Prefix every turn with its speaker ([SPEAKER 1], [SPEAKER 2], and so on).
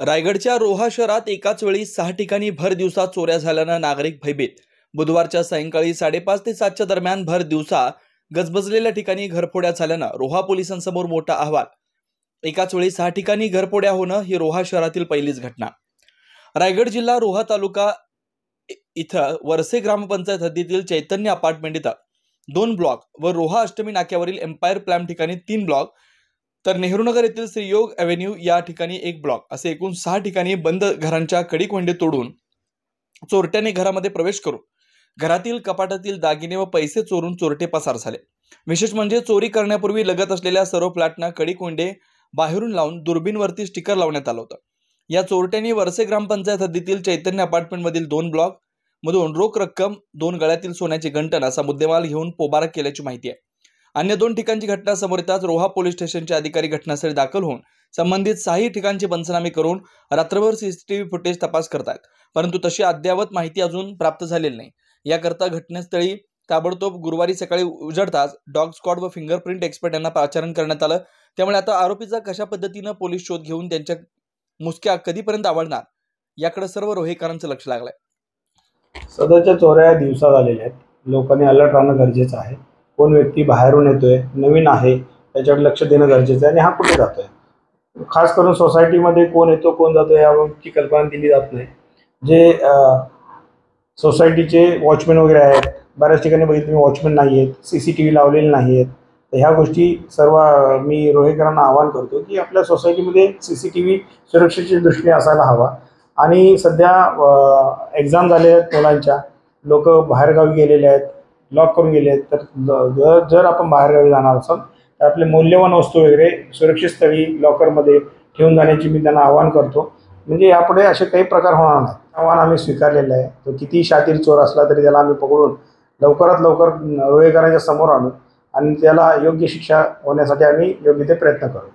[SPEAKER 1] रायगडच्या रोहा शहरात एकाच वेळी 6 ठिकाणी भर दिवसा चोऱ्या झाल्यानं नागरिक भयभीत। बुधवारच्या सायंकाळी 5:30 ते 7च्या दरम्यान भर दिवसा गजबजलेल्या ठिकाणी घरफोड्या झाल्यानं रोहा पोलिसांसमोर मोठा अहवाल। एकाच वेळी 6 ठिकाणी घरफोड्या होणं ही रोहा शहरातील पहिलीच घटना। रायगड जिल्हा रोहा तालुका इथं वरसे ग्रामपंचायत हद्दीतील चैतन्य अपार्टमेंट इथं 2 ब्लॉक व रोहा अष्टमी नाक्यावरील एम्पायर प्लॅम ठिकाणी 3 ब्लॉक तर नेहरूनगर येथील श्रीयोग एव्हेन्यू या ठिकाणी 1 ब्लॉक असे एकूण 6 ठिकाणी बंद घरांच्या कडी-कोंडे तोडून चोरट्याने घरामध्ये प्रवेश करून घरातील कपाटातील दागिने व पैसे चोरून चोरटे पसार झाले। विशेष म्हणजे चोरी करण्यापूर्वी लगत असलेल्या सर्व फ्लॅटना कडी-कोंडे बाहेरून लावून दुर्बीनवरती स्टिकर लावण्यात आलं होतं। या चोरट्यांनी वरसे ग्रामपंचायत हद्दीतील चैतन्य अपार्टमेंट मधील 2 ब्लॉक मधून रोख रक्कम, 2 गळ्यातील सोन्याचे गंठण असा मुद्देमाल घेऊन पोबारा केल्याची माहिती आहे। अन्य 2 ठिकाणची घटना समोर येताच रोहा पोलीस स्टेशनचे अधिकारी घटनास्थळी दाखल होऊन संबंधित 6 ठिकाणचे पंचनामे करून रात्रभर सीसीटीव्ही फुटेज तपास करतात, परंतु तशी अद्यावत माहिती अजून प्राप्त झालेली नाही। याकरता घटनास्थळी ताबडतोब गुरुवारी सकाळी उजळताच डॉग स्क्वॉड व फिंगरप्रिंट एक्सपर्ट यांना पाचारण करण्यात आलं। त्यामुळे आता आरोपीचा कशा पद्धतीने पोलीस शोध घेऊन त्यांच्या मुसक्या कधीपर्यंत आवळणार याकडे सर्व रोहेकरांचं लक्ष लागलंय।
[SPEAKER 2] सदरच्या चोऱ्या दिवसा झालेल्या आहेत। लोकांनी अलर्ट राहणं गरजेचं आहे। कोण व्यक्ती बाहेरून येतोय, नवीन आहे, त्याच्याकडे लक्ष देणं गरजेचं आहे आणि हा कुठे जातोय, खास करून सोसायटीमध्ये कोण येतो कोण जातो याची कल्पना दिली जात नाही। जे सोसायटीचे वॉचमॅन वगैरे आहेत, बऱ्याच ठिकाणी बघितलं वॉचमॅन नाही आहेत, सीसीटीव्ही लावलेले नाही आहेत। तर ह्या गोष्टी सर्व मी रोहेकरांना आवाहन करतो की आपल्या सोसायटीमध्ये सीसीटीव्ही सुरक्षेच्या दृष्टीने असायला हवा। आणि सध्या एक्झाम झाले आहेत मुलांच्या, लोक बाहेरगावी गेलेले आहेत, लॉक करून गेले आहेत। तर जर आपण बाहेरगावी जाणार असाल तर आपले मौल्यवान वस्तू वगैरे सुरक्षित स्थळी लॉकरमध्ये ठेवून जाण्याची मी त्यांना आवाहन करतो, म्हणजे यापुढे असे काही प्रकार होणार नाही। आव्हान आम्ही स्वीकारलेलं आहे। तो किती शातीर चोर असला तरी त्याला आम्ही पकडून लवकरात लवकर रोहेकरांच्या समोर आणू आणि त्याला योग्य शिक्षा होण्यासाठी आम्ही योग्य ते प्रयत्न करू।